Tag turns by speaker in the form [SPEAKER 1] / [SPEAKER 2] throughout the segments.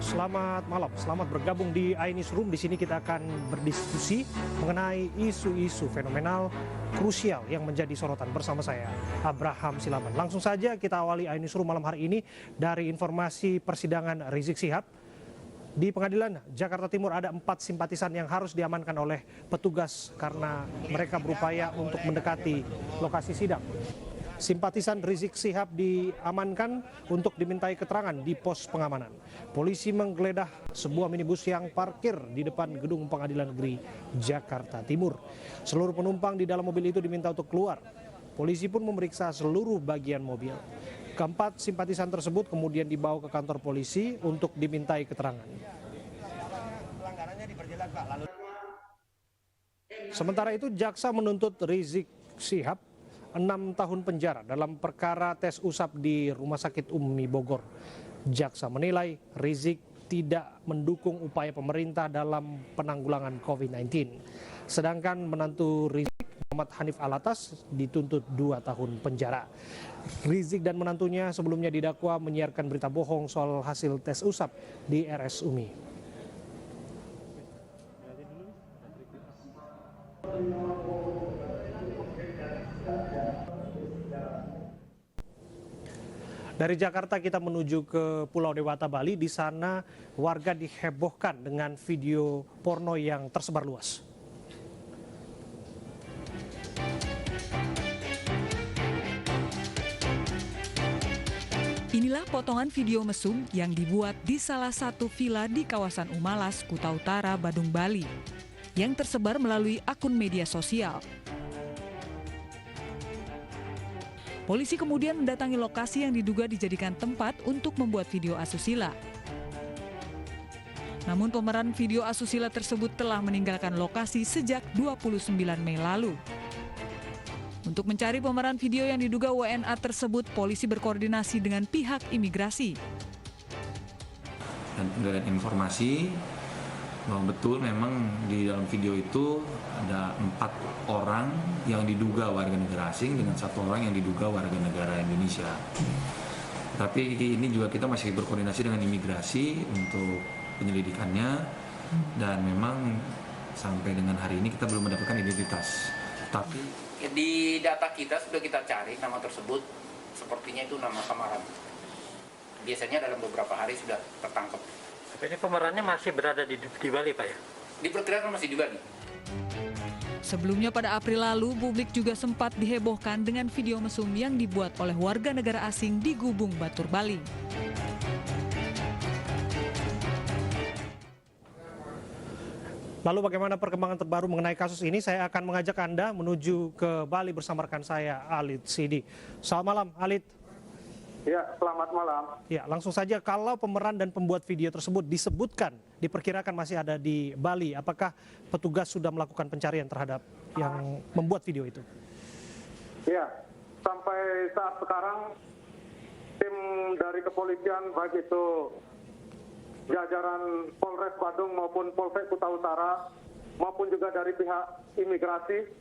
[SPEAKER 1] selamat malam. Selamat bergabung di iNewsroom. Di sini kita akan berdiskusi mengenai isu-isu fenomenal krusial yang menjadi sorotan bersama saya, Abraham Silaban. Langsung saja kita awali iNewsroom malam hari ini dari informasi persidangan Rizik Syihab. Di pengadilan Jakarta Timur ada 4 simpatisan yang harus diamankan oleh petugas karena mereka berupaya untuk mendekati lokasi sidang. Simpatisan Rizik Syihab diamankan untuk dimintai keterangan di pos pengamanan. Polisi menggeledah sebuah minibus yang parkir di depan gedung Pengadilan Negeri Jakarta Timur. Seluruh penumpang di dalam mobil itu diminta untuk keluar. Polisi pun memeriksa seluruh bagian mobil. Keempat simpatisan tersebut kemudian dibawa ke kantor polisi untuk dimintai keterangan. Sementara itu, jaksa menuntut Rizik Syihab 6 tahun penjara dalam perkara tes usap di Rumah Sakit Umi Bogor. Jaksa menilai Rizik tidak mendukung upaya pemerintah dalam penanggulangan COVID-19. Sedangkan menantu Rizik, Muhammad Hanif Alatas, dituntut 2 tahun penjara. Rizik dan menantunya sebelumnya didakwa menyiarkan berita bohong soal hasil tes usap di RS Umi. Dari Jakarta kita menuju ke Pulau Dewata, Bali. Di sana warga dihebohkan dengan video porno yang tersebar luas.
[SPEAKER 2] Inilah potongan video mesum yang dibuat di salah satu villa di kawasan Umalas, Kuta Utara, Badung, Bali, yang tersebar melalui akun media sosial. Polisi kemudian mendatangi lokasi yang diduga dijadikan tempat untuk membuat video asusila. Namun pemeran video asusila tersebut telah meninggalkan lokasi sejak 29 Mei lalu. Untuk mencari pemeran video yang diduga WNA tersebut, polisi berkoordinasi dengan pihak imigrasi.
[SPEAKER 3] Dan dengan informasi bahwa betul memang di dalam video itu ada 4 orang yang diduga warga negara asing dengan 1 orang yang diduga warga negara Indonesia. Tapi ini juga kita masih berkoordinasi dengan imigrasi untuk penyelidikannya, dan memang sampai dengan hari ini kita belum mendapatkan identitas. Tapi
[SPEAKER 4] di data kita sudah kita cari nama tersebut, sepertinya itu nama samaran. Biasanya dalam beberapa hari sudah tertangkap.
[SPEAKER 5] Ini pemerannya masih berada di Bali, Pak ya?
[SPEAKER 4] Diperkirakan masih di Bali.
[SPEAKER 2] Sebelumnya pada April lalu, publik juga sempat dihebohkan dengan video mesum yang dibuat oleh warga negara asing di Gubung Batur, Bali.
[SPEAKER 1] Lalu bagaimana perkembangan terbaru mengenai kasus ini? Saya akan mengajak Anda menuju ke Bali bersama rekan saya, Alid Sidi. Selamat malam, Alid.
[SPEAKER 6] Ya, selamat malam.
[SPEAKER 1] Ya, langsung saja, kalau pemeran dan pembuat video tersebut disebutkan, diperkirakan masih ada di Bali, apakah petugas sudah melakukan pencarian terhadap yang membuat video itu?
[SPEAKER 6] Ya, sampai saat sekarang tim dari kepolisian, baik itu jajaran Polres Badung maupun Polsek Kuta Utara, maupun juga dari pihak imigrasi,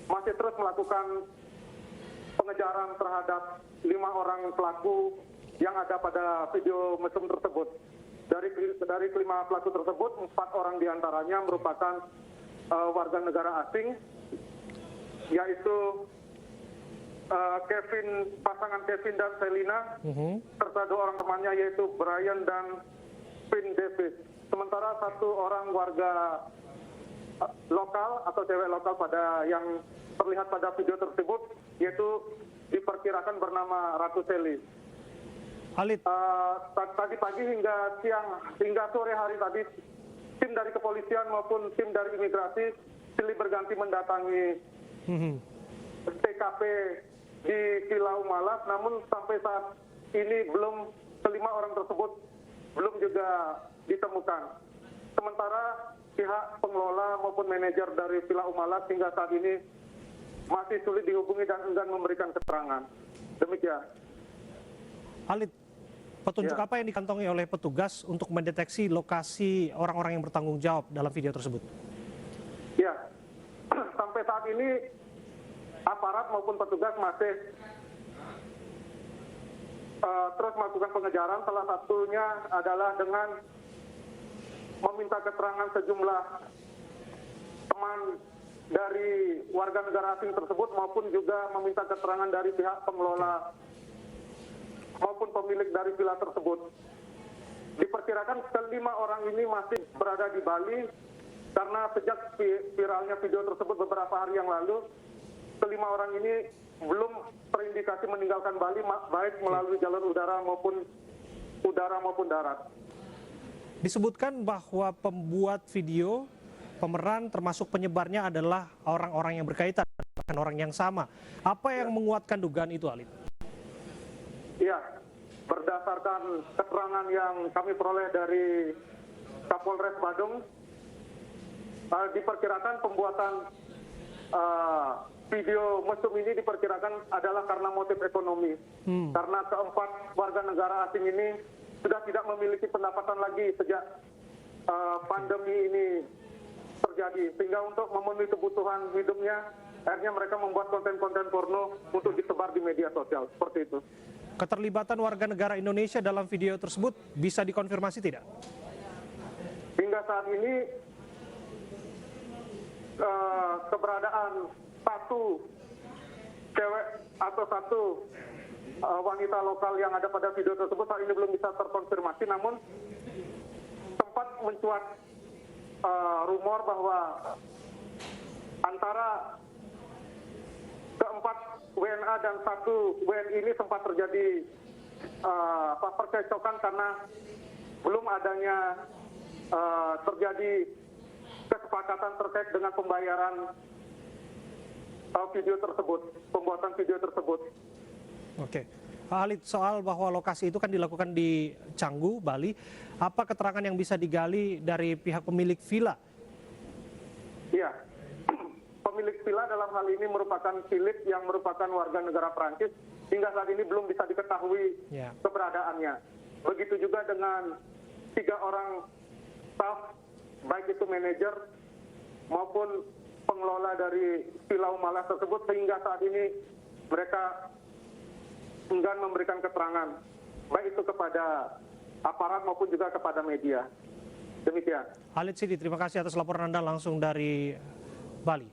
[SPEAKER 6] masih terus melakukan pengejaran terhadap 5 orang pelaku yang ada pada video mesum tersebut. Dari 5 pelaku tersebut, 4 orang diantaranya merupakan warga negara asing, yaitu pasangan Kevin dan Selina, serta 2 orang temannya yaitu Brian dan Vin Davis. Sementara 1 orang warga lokal atau cewek lokal pada yang terlihat pada video tersebut, yaitu diperkirakan bernama Ratu Seli.
[SPEAKER 1] Alid,
[SPEAKER 6] tadi pagi hingga sore hari tadi, tim dari kepolisian maupun tim dari imigrasi silih berganti mendatangi TKP di Villa Umalas, namun sampai saat ini kelima orang tersebut belum juga ditemukan. Sementara pihak pengelola maupun manajer dari Villa Umalas hingga saat ini masih sulit dihubungi dan enggan memberikan keterangan. Demikian.
[SPEAKER 1] Alid, petunjuk apa yang dikantongi oleh petugas untuk mendeteksi lokasi orang-orang yang bertanggung jawab dalam video tersebut?
[SPEAKER 6] Ya, sampai saat ini aparat maupun petugas masih terus melakukan pengejaran. Salah satunya adalah dengan meminta keterangan sejumlah teman dari warga negara asing tersebut maupun juga meminta keterangan dari pihak pengelola maupun pemilik dari villa tersebut. Diperkirakan kelima orang ini masih berada di Bali karena sejak viralnya video tersebut beberapa hari yang lalu, kelima orang ini belum terindikasi meninggalkan Bali baik melalui jalur udara maupun darat.
[SPEAKER 1] Disebutkan bahwa pembuat video, pemeran termasuk penyebarnya adalah orang-orang yang berkaitan, bukan orang yang sama. Apa yang menguatkan dugaan itu, Alit?
[SPEAKER 6] Ya, berdasarkan keterangan yang kami peroleh dari Kapolres Badung, diperkirakan pembuatan video mesum ini diperkirakan adalah karena motif ekonomi. Karena keempat warga negara asing ini sudah tidak memiliki pendapatan lagi sejak pandemi ini terjadi. Sehingga untuk memenuhi kebutuhan hidupnya, akhirnya mereka membuat konten-konten porno untuk disebar di media sosial. Seperti itu.
[SPEAKER 1] Keterlibatan warga negara Indonesia dalam video tersebut bisa dikonfirmasi tidak?
[SPEAKER 6] Hingga saat ini keberadaan satu cewek atau satu wanita lokal yang ada pada video tersebut saat ini belum bisa terkonfirmasi, namun sempat mencuat rumor bahwa antara keempat WNA dan satu WNI ini sempat terjadi percekcokan karena belum adanya terjadi kesepakatan terkait dengan pembayaran video tersebut, pembuatan video tersebut.
[SPEAKER 1] Oke. Alit, soal bahwa lokasi itu kan dilakukan di Canggu, Bali. Apa keterangan yang bisa digali dari pihak pemilik villa?
[SPEAKER 6] Iya. Pemilik villa dalam hal ini merupakan Philip yang merupakan warga negara Prancis. Hingga saat ini belum bisa diketahui keberadaannya. Begitu juga dengan 3 orang staf, baik itu manajer maupun pengelola dari Villa Umalas tersebut, sehingga saat ini mereka enggan memberikan keterangan, baik itu kepada aparat maupun juga kepada media. Demikian.
[SPEAKER 1] Alit Sidi, terima kasih atas laporan Anda langsung dari Bali.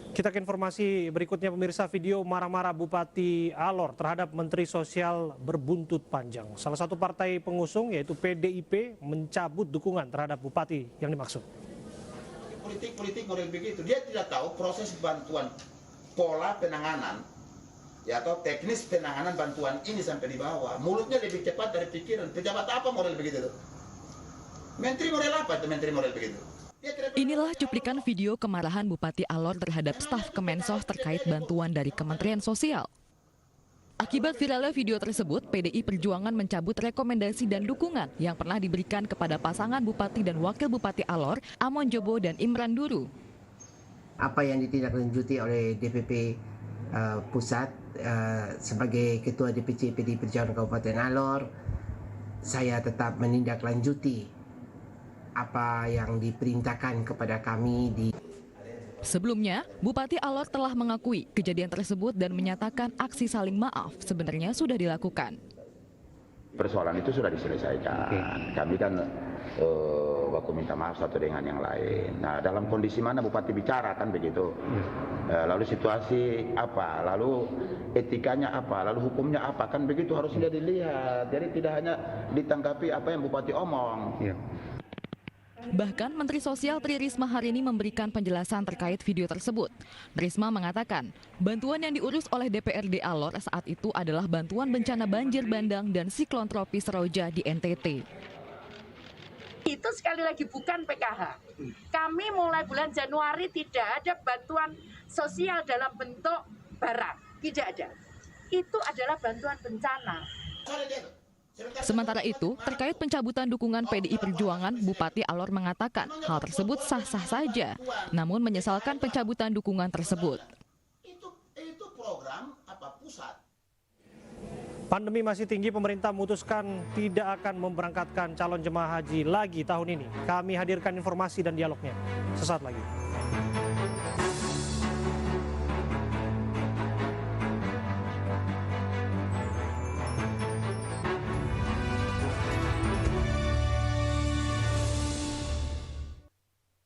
[SPEAKER 1] Kita ke informasi berikutnya, pemirsa. Video marah-marah Bupati Alor terhadap Menteri Sosial berbuntut panjang. Salah satu partai pengusung yaitu PDIP mencabut dukungan terhadap Bupati yang dimaksud.
[SPEAKER 7] Politik model begitu, dia tidak tahu proses bantuan, pola penanganan, ya atau teknis penanganan bantuan ini sampai di bawah. Mulutnya lebih cepat dari pikiran. Pejabat apa model begitu tuh? Menteri model apa itu menteri model begitu?
[SPEAKER 2] Inilah cuplikan video kemarahan Bupati Alor terhadap staf Kemensos terkait bantuan dari Kementerian Sosial. Akibat viralnya video tersebut, PDI Perjuangan mencabut rekomendasi dan dukungan yang pernah diberikan kepada pasangan Bupati dan Wakil Bupati Alor, Amon Jobo dan Imran Duru.
[SPEAKER 8] Apa yang ditindaklanjuti oleh DPP Pusat sebagai Ketua DPC PDI Perjuangan Kabupaten Alor, saya tetap menindaklanjuti apa yang diperintahkan kepada kami di.
[SPEAKER 2] Sebelumnya, Bupati Alor telah mengakui kejadian tersebut dan menyatakan aksi saling maaf sebenarnya sudah dilakukan.
[SPEAKER 9] Persoalan itu sudah diselesaikan. Kami kan waktu minta maaf satu dengan yang lain. Nah, dalam kondisi mana Bupati bicara kan begitu. Lalu situasi apa, lalu etikanya apa, lalu hukumnya apa, kan begitu harusnya dilihat. Jadi tidak hanya ditanggapi apa yang Bupati omong.
[SPEAKER 2] Bahkan Menteri Sosial Tri Risma hari ini memberikan penjelasan terkait video tersebut. Risma mengatakan, bantuan yang diurus oleh DPRD Alor saat itu adalah bantuan bencana banjir bandang dan siklon tropis Roja di NTT.
[SPEAKER 10] Itu sekali lagi bukan PKH. Kami mulai bulan Januari tidak ada bantuan sosial dalam bentuk barang. Tidak ada. Itu adalah bantuan bencana.
[SPEAKER 2] Sementara itu, terkait pencabutan dukungan PDI Perjuangan, Bupati Alor mengatakan hal tersebut sah-sah saja, namun menyesalkan pencabutan dukungan tersebut.
[SPEAKER 7] Itu program apa pusat?
[SPEAKER 1] Pandemi masih tinggi, pemerintah memutuskan tidak akan memberangkatkan calon jemaah haji lagi tahun ini. Kami hadirkan informasi dan dialognya sesaat lagi.